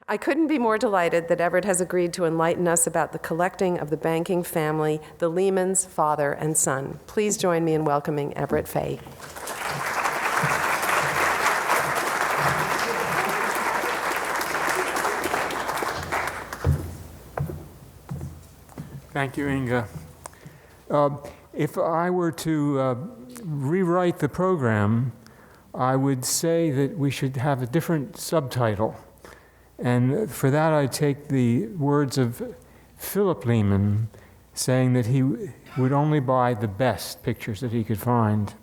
I couldn't be more delighted that Everett has agreed to enlighten us about the collecting of the banking family, the Lehmans, father and son. Please join me in welcoming Everett Fahy. Thank you, Inga. If I were to rewrite the program, I would say that we should have a different subtitle. And for that, I take the words of Philip Lehman, saying that he would only buy the best pictures that he could find.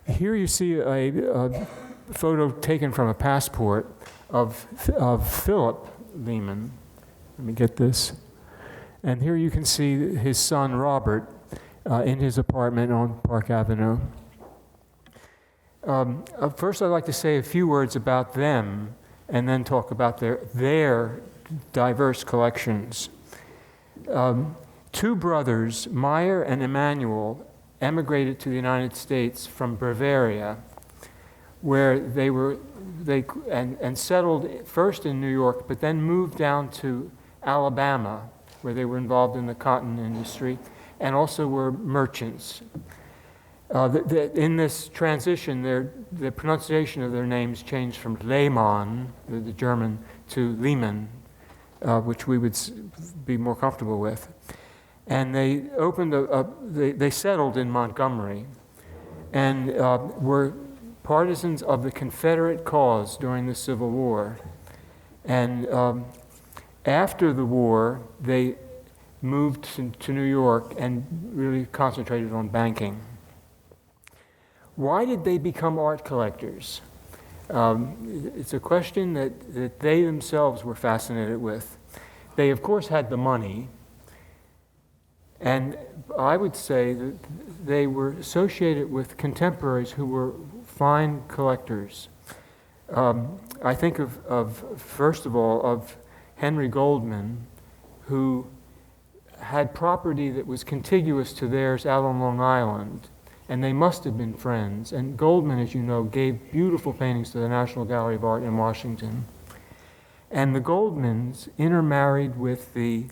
Here you see a photo taken from a passport of Philip Lehman. Let me get this. And here you can see his son, Robert, in his apartment on Park Avenue. First, I'd like to say a few words about them, and then talk about their diverse collections. Two brothers, Meyer and Emanuel, emigrated to the United States from Bavaria, where they settled first in New York, but then moved down to Alabama, where they were involved in the cotton industry, and also were merchants. In this transition, the pronunciation of their names changed from Lehman, the German, to Lehman, which we would be more comfortable with. And they they settled in Montgomery, and were partisans of the Confederate cause during the Civil War. And after the war, they moved to New York and really concentrated on banking. Why did they become art collectors? It's a question that they themselves were fascinated with. They, of course, had the money, and I would say that they were associated with contemporaries who were fine collectors. I think first of all, of Henry Goldman, who had property that was contiguous to theirs out on Long Island, and they must have been friends. And Goldman, as you know, gave beautiful paintings to the National Gallery of Art in Washington. And the Goldmans intermarried with the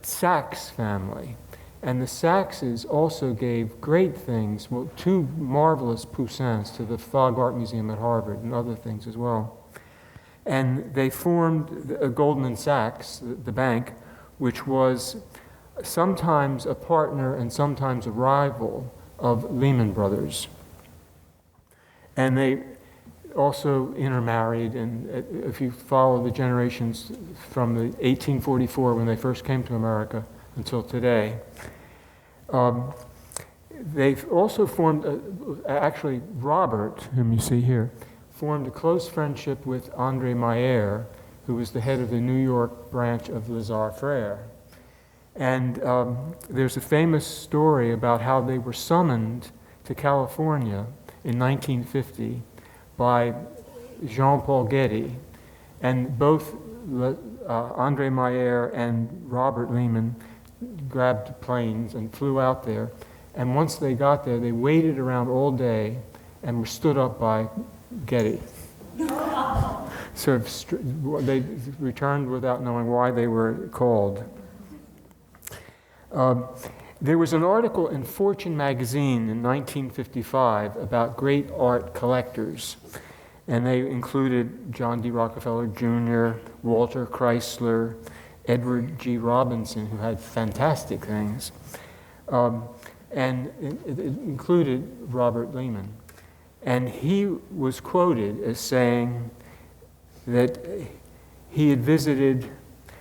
Sachs family. And the Saxes also gave great things, two marvelous Poussins to the Fogg Art Museum at Harvard and other things as well. And they formed Goldman Sachs, the bank, which was sometimes a partner and sometimes a rival of Lehman Brothers. And they also intermarried, and if you follow the generations from the 1844 when they first came to America until today, they've also formed, actually Robert, whom you see here, formed a close friendship with André Mayer, who was the head of the New York branch of Les Arts Frères. And there's a famous story about how they were summoned to California in 1950 by Jean-Paul Getty. And both André Mayer and Robert Lehman grabbed planes and flew out there. And once they got there, they waited around all day and were stood up by Getty. So they returned without knowing why they were called. There was an article in Fortune magazine in 1955 about great art collectors, and they included John D. Rockefeller Jr., Walter Chrysler, Edward G. Robinson, who had fantastic things, and it included Robert Lehman. And he was quoted as saying that he had visited,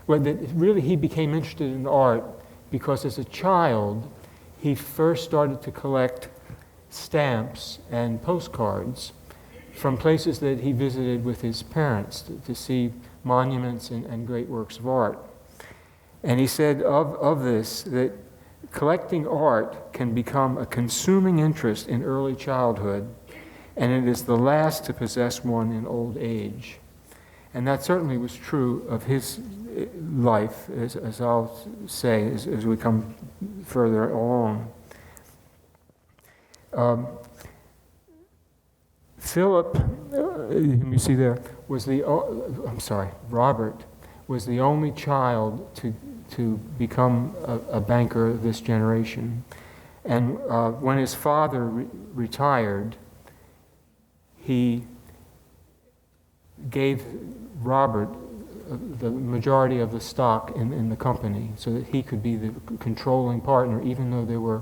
well, that really he became interested in art because as a child, he first started to collect stamps and postcards from places that he visited with his parents to see monuments and great works of art. And he said of this that collecting art can become a consuming interest in early childhood, and it is the last to possess one in old age. And that certainly was true of his life, as I'll say, as we come further Philip, whom you see there, was Robert was the only child to become a banker of this generation. And when his father retired, he gave Robert the majority of the stock in the company so that he could be the controlling partner, even though there were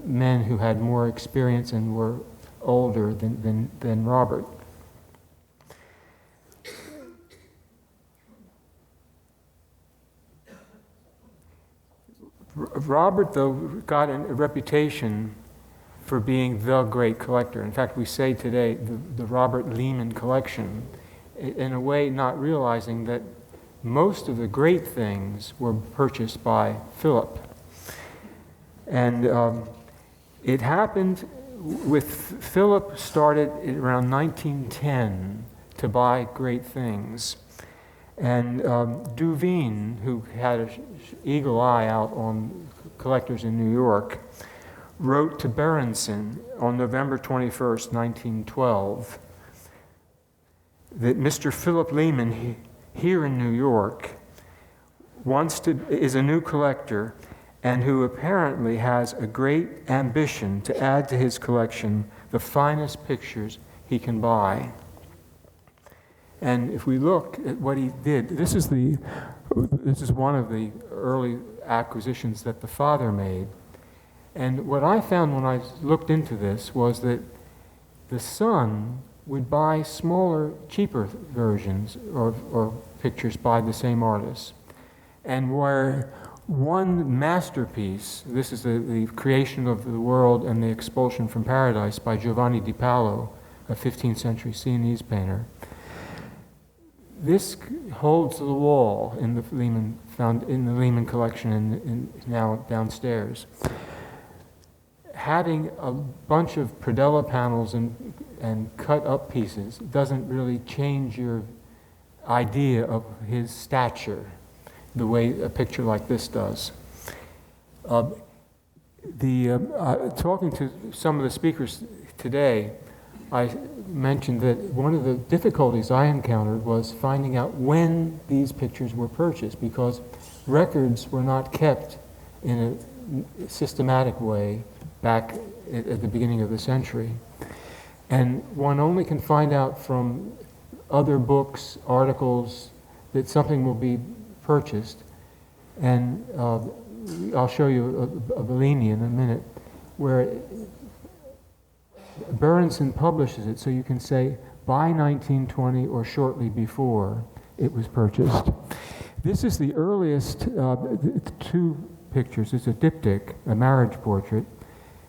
men who had more experience and were older than Robert. Robert, though, got a reputation for being the great collector. In fact, we say today the Robert Lehman collection, in a way not realizing that most of the great things were purchased by Philip. And it happened with Philip started around 1910 to buy great things. And Duveen, who had an eagle eye out on collectors in New York, wrote to Berenson on November 21st, 1912, that Mr. Philip Lehman here in New York is a new collector and who apparently has a great ambition to add to his collection the finest pictures he can buy. And if we look at what he did, this is one of the early acquisitions that the father made. And what I found when I looked into this was that the son would buy smaller, cheaper versions or pictures by the same artist. And where one masterpiece, this is the creation of the world and the expulsion from paradise by Giovanni di Paolo, a 15th century Sienese painter. This holds the wall in the Lehman collection and now downstairs. Having a bunch of predella panels and cut up pieces doesn't really change your idea of his stature the way a picture like this does. Talking to some of the speakers today, I mentioned that one of the difficulties I encountered was finding out when these pictures were purchased, because records were not kept in a systematic way back at the beginning of the century. And one only can find out from other books, articles, that something will be purchased. And I'll show you a Bellini in a minute, where Berenson publishes it, so you can say by 1920 or shortly before it was purchased. This is the earliest two pictures. It's a diptych, a marriage portrait.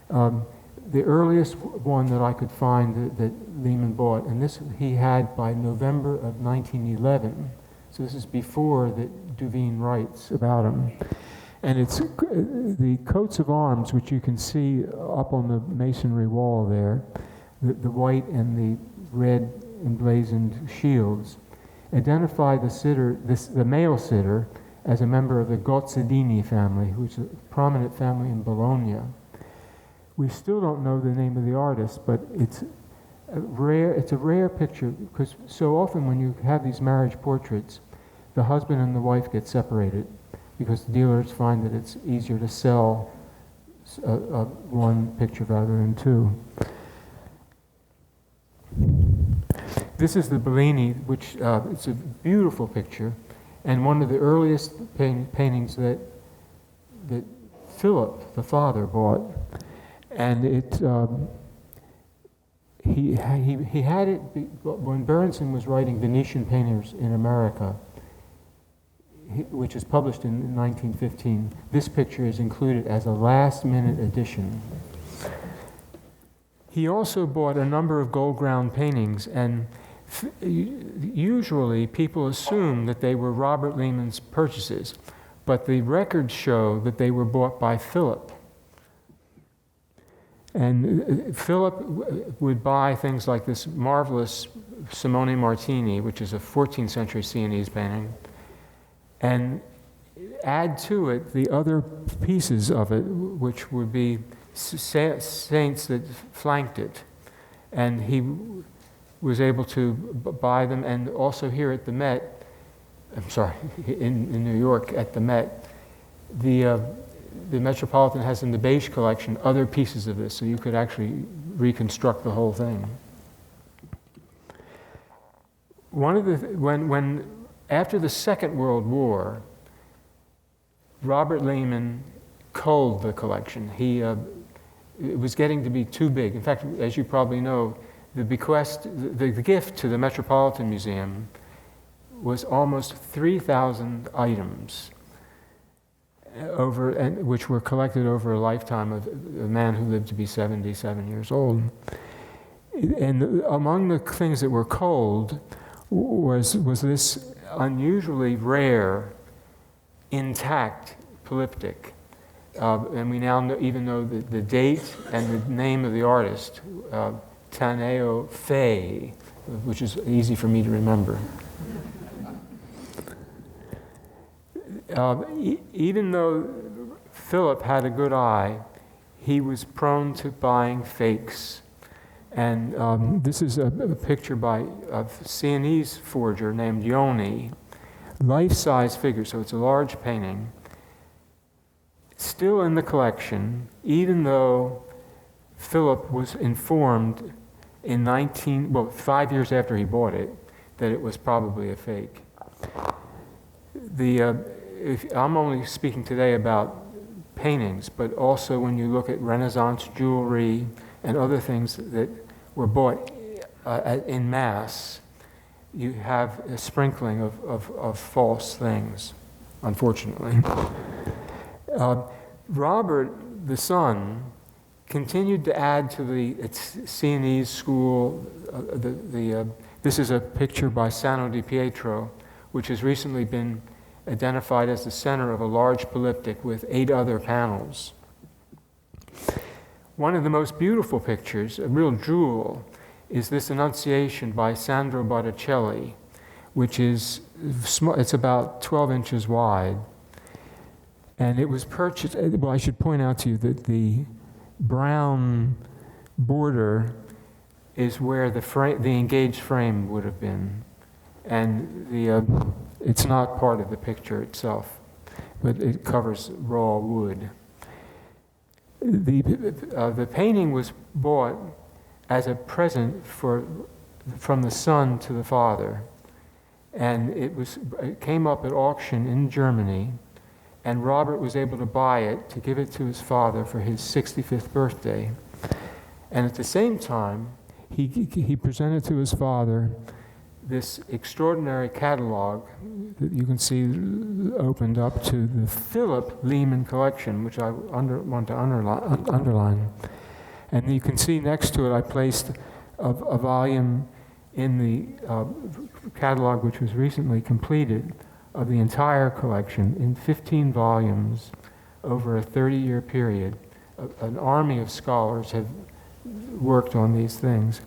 The earliest one that I could find that Lehman bought, and this he had by November of 1911. So this is before that Duveen writes about him. And it's the coats of arms, which you can see up on the masonry wall there, the white and the red emblazoned shields, identify the male sitter as a member of the Gozzadini family, which is a prominent family in Bologna. We still don't know the name of the artist, but it's a rare picture, because so often when you have these marriage portraits, the husband and the wife get separated, because dealers find that it's easier to sell one picture rather than two. This is the Bellini, which it's a beautiful picture, and one of the earliest paintings that Philip, the father, bought. And he had it when Berenson was writing Venetian Painters in America, which is published in 1915. This picture is included as a last-minute addition. He also bought a number of gold-ground paintings, and usually people assume that they were Robert Lehman's purchases, but the records show that they were bought by Philip. And Philip would buy things like this marvelous Simone Martini, which is a 14th century Sienese painting, and add to it the other pieces of it, which would be saints that flanked it. and he was able to buy them. And also here at the Met, I'm sorry, in New York at the Met, the Metropolitan has in the beige collection other pieces of this, so you could actually reconstruct the whole thing. One of the after the Second World War, Robert Lehman culled the collection. It was getting to be too big. In fact, as you probably know, the bequest, the gift to the Metropolitan Museum was almost 3,000 items, which were collected over a lifetime of a man who lived to be 77 years old. And among the things that were culled was this unusually rare, intact polyptych. And we now even know the date and the name of the artist, Taneo Fahy, which is easy for me to remember. Even though Philip had a good eye, he was prone to buying fakes. And this is a picture by a Sienese forger named Yoni, life-size figure, so it's a large painting, still in the collection, even though Philip was informed in 5 years after he bought it, that it was probably a fake. I'm only speaking today about paintings, but also when you look at Renaissance jewelry and other things that were bought in mass, you have a sprinkling of false things, unfortunately. Robert, the son, continued to add to the Sienese school. This is a picture by Sano di Pietro, which has recently been identified as the center of a large polyptych with 8 other panels. One of the most beautiful pictures, a real jewel, is this Annunciation by Sandro Botticelli, which is small, it's about 12 inches wide. And it was purchased, well, I should point out to you that the brown border is where the engaged frame would have been. And it's not part of the picture itself, but it covers raw wood. The painting was bought as a present from the son to the father, and it came up at auction in Germany, and Robert was able to buy it to give it to his father for his 65th birthday. And at the same time, he presented to his father this extraordinary catalog that you can see opened up to the Philip Lehman collection, which I want to underline. And you can see next to it I placed a volume in the catalog, which was recently completed, of the entire collection in 15 volumes over a 30-year period. An army of scholars have worked on these things.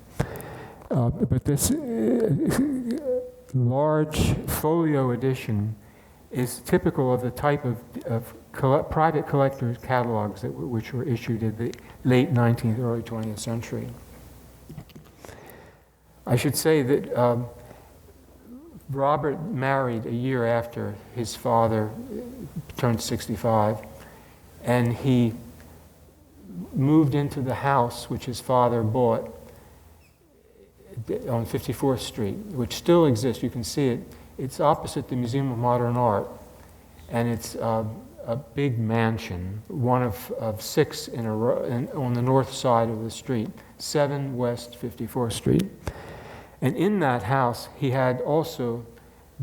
But this large folio edition is typical of the type of private collectors' catalogs which were issued in the late 19th, early 20th century. I should say that Robert married a year after his father turned 65, and he moved into the house which his father bought on 54th Street, which still exists. You can see it. It's opposite the Museum of Modern Art, and it's a big mansion, one of 6 in a row on the north side of the street, 7 West 54th Street. And in that house, he had also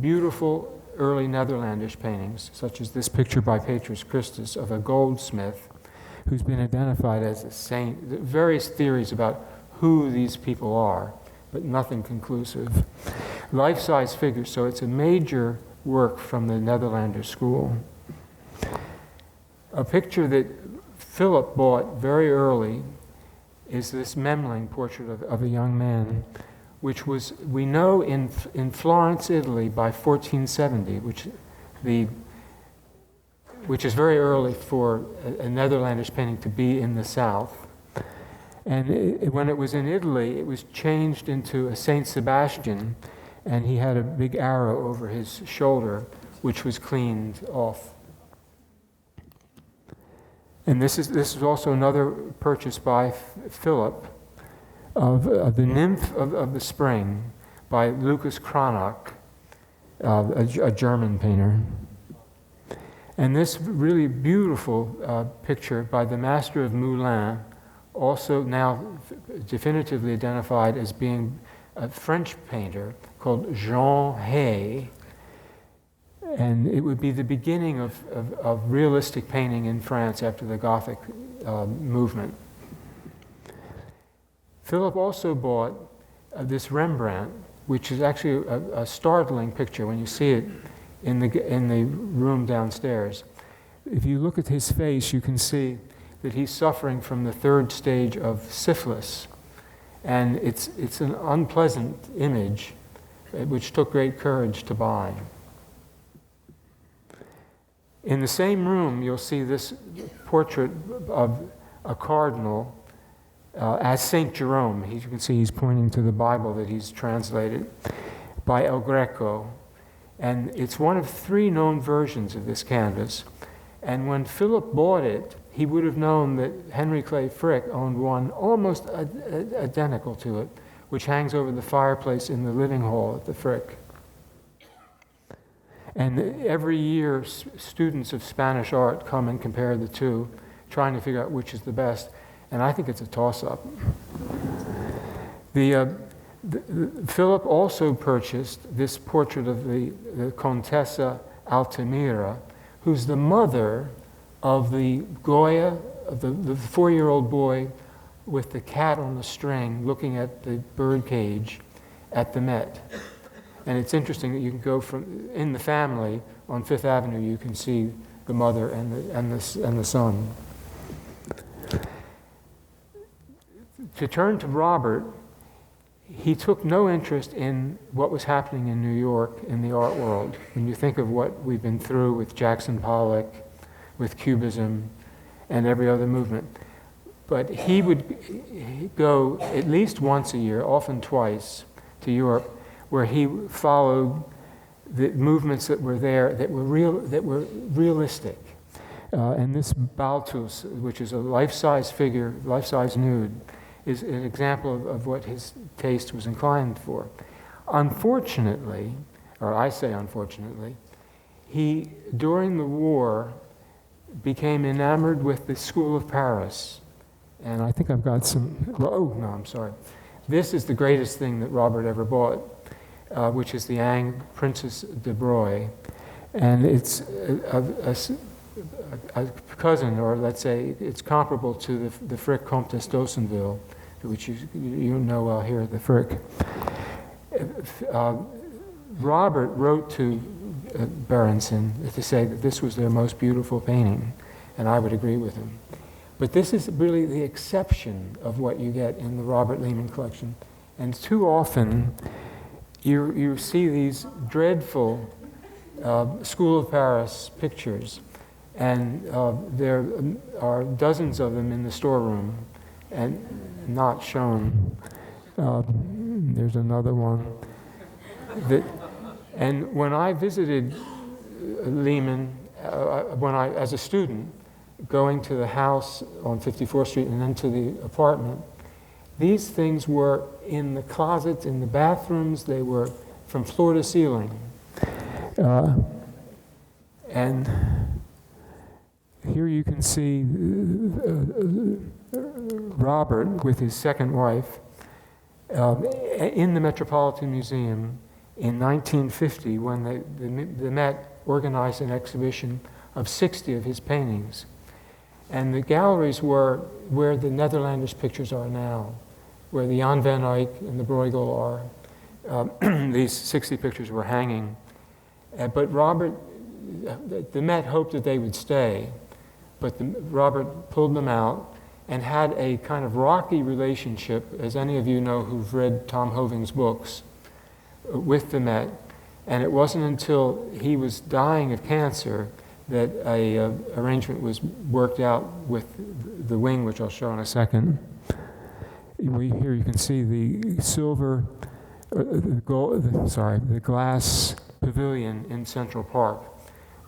beautiful early Netherlandish paintings, such as this picture by Petrus Christus of a goldsmith who's been identified as a saint. Various theories about who these people are, but nothing conclusive. Life-size figures, so it's a major work from the Netherlander school. A picture that Philip bought very early is this Memling portrait of a young man, which was, we know, in Florence, Italy by 1470, which is very early for a Netherlandish painting to be in the South. And when it was in Italy, it was changed into a Saint Sebastian, and he had a big arrow over his shoulder, which was cleaned off. And this is also another purchase by Philip of the Nymph of the Spring by Lucas Cranach, a German painter. And this really beautiful picture by the master of Moulins, also now definitively identified as being a French painter called Jean Hay. And it would be the beginning of realistic painting in France after the Gothic movement. Philip also bought this Rembrandt, which is actually a startling picture when you see it in the room downstairs. If you look at his face, you can see that he's suffering from the third stage of syphilis. And it's an unpleasant image, which took great courage to buy. In the same room, you'll see this portrait of a cardinal as Saint Jerome. You can see he's pointing to the Bible that he's translated by El Greco. And it's one of 3 known versions of this canvas. And when Philip bought it, he would have known that Henry Clay Frick owned one almost identical to it, which hangs over the fireplace in the living hall at the Frick. And every year, students of Spanish art come and compare the two, trying to figure out which is the best. And I think it's a toss-up. Philip also purchased this portrait of the Contessa Altamira, who's the mother of the Goya, of the 4-year-old boy with the cat on the string looking at the bird cage at the Met. And it's interesting that you can go from, in the family, on Fifth Avenue, you can see the mother and the son. To turn to Robert, he took no interest in what was happening in New York in the art world. When you think of what we've been through with Jackson Pollock, with Cubism, and every other movement. But he would go at least once a year, often twice, to Europe, where he followed the movements that were there that were realistic. And this Balthus, which is a life-size figure, life-size nude, is an example of what his taste was inclined for. Unfortunately, or I say unfortunately, he, during the war, became enamored with the School of Paris. And I think I've got some, oh, no, I'm sorry. This is the greatest thing that Robert ever bought, which is the Ang Princess de Broye. And it's a cousin, or let's say it's comparable to the Frick Comtesse d'Haussonville, which you know well here at the Frick. Robert wrote to Berenson to say that this was their most beautiful painting, and I would agree with him. But this is really the exception of what you get in the Robert Lehman collection. And too often, you see these dreadful School of Paris pictures, and there are dozens of them in the storeroom and not shown. There's another one. And when I visited Lehman, as a student, going to the house on 54th Street and then to the apartment, these things were in the closets, in the bathrooms. They were from floor to ceiling. And here you can see Robert with his second wife in the Metropolitan Museum in 1950 when the Met organized an exhibition of 60 of his paintings. And the galleries were where the Netherlanders pictures are now, where the Jan van Eyck and the Bruegel are. These 60 pictures were hanging. But Robert, the Met hoped that they would stay, but Robert pulled them out and had a kind of rocky relationship, as any of you know who've read Tom Hoving's books, with the Met. And it wasn't until he was dying of cancer that a arrangement was worked out with the wing, which I'll show in a second. Here you can see the silver, the glass pavilion in Central Park,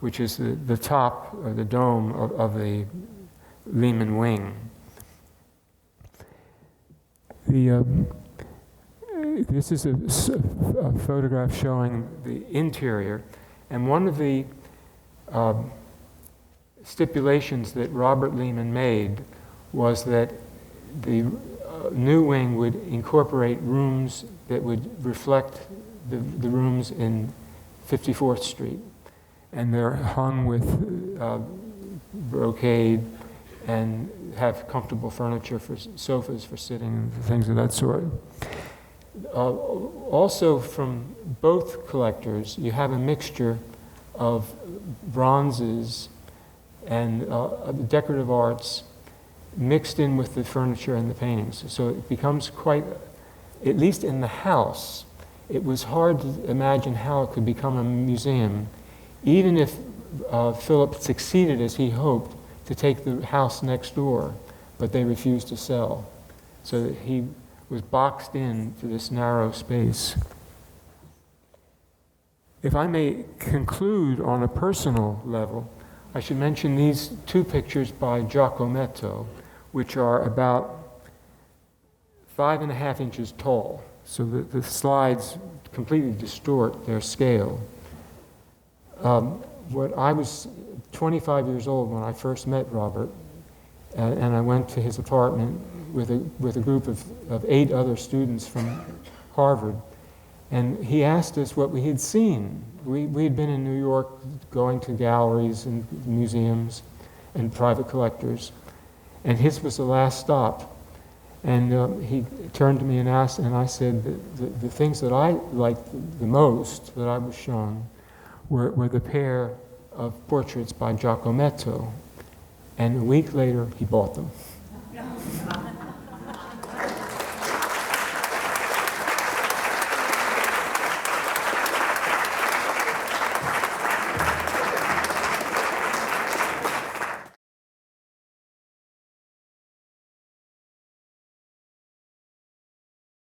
which is the top, or the dome of the Lehman wing. This is a photograph showing the interior, and one of the stipulations that Robert Lehman made was that the new wing would incorporate rooms that would reflect the rooms in 54th Street. And they're hung with brocade and have comfortable furniture for sofas for sitting and things of that sort. Also from both collectors, you have a mixture of bronzes and decorative arts mixed in with the furniture and the paintings. So it becomes quite, at least in the house, it was hard to imagine how it could become a museum, even if Philip succeeded, as he hoped, to take the house next door, but they refused to sell. So that he was boxed in to this narrow space. If I may conclude on a personal level, I should mention these two pictures by Giacometto, which are about 5.5 inches tall. So the slides completely distort their scale. I was 25 years old when I first met Robert, and I went to his apartment with a group of 8 other students from Harvard, and he asked us what we had seen. We had been in New York going to galleries and museums and private collectors, and his was the last stop. And he turned to me and asked, and I said that the things that I liked the most that I was shown were the pair of portraits by Giacometto. And a week later, he bought them.